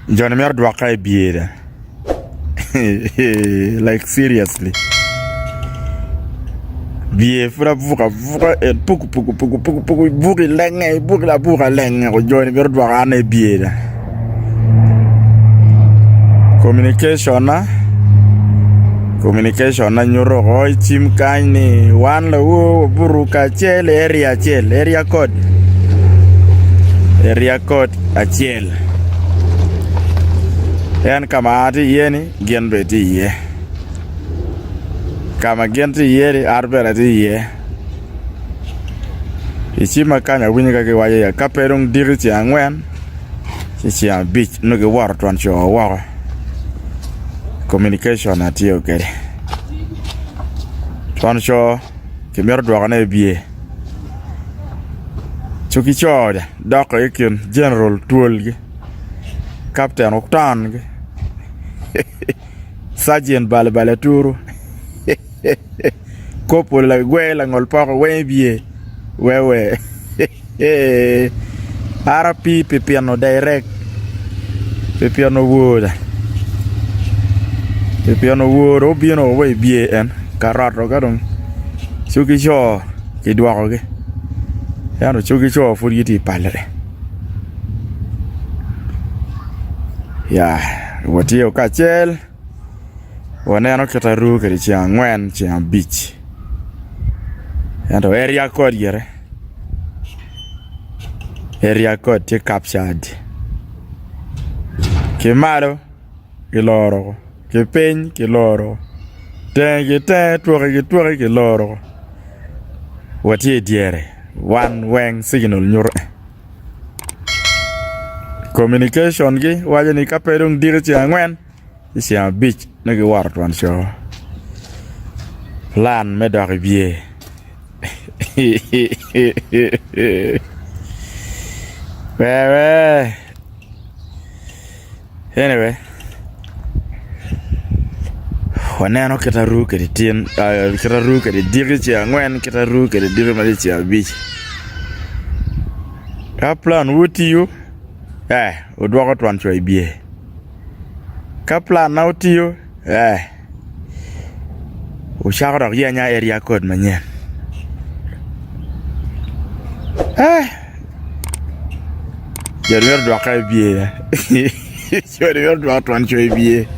John Mer dwaka e biera. Like seriously. Bie fura vuka puku buki lenge buki la buka lenge ko John Mer dwaka ne biera. Communication na nyoro ko chim kani wan la wo buruka chel area code achiel. En kama ati yeni gen beti ye. Kama gen ti ye arbera ti ye. Ichima kanya winika ke waye ya kaperung diri ti angwen. Chichi ang beach no ke war tuan cho war. Communication ati okay. Tuan cho ke mer dwa na bie. Chuki cho dok ekin general tool ge. Captain Octan ge. Sergeant bale turu. Kopo la gwela ngol pako we bie. Wewe. RP piano direct. Piano wood. Piano wood obieno we bie en karato kadong. Chuki cho ki dwako ge. Yano chuki cho furiti palere. Ya, watio kachel. Waneno kitaru kari chia ngwen chia beach. Yanto area code yere. Area code tie captured. Ke malo ke loro. Ke peny ke loro. Tenge tuore ke loro. Watie diere. One wang signal nyur. Communication gi waje ni kapedung dire chia ngwen. Chia beach nagi war tuan show. Plan me dog bie. Wewe. Anyway. Waneno kitaru ke tin kitaru ke dire chia ngwen kitaru ke dire mali chia beach. Ka plan wuti you. Udwako tuan show bie. Kapla na utiyo ushakara yanya area code manyen Jariwer dwaka bie Jariwer dwaka tuan choy bie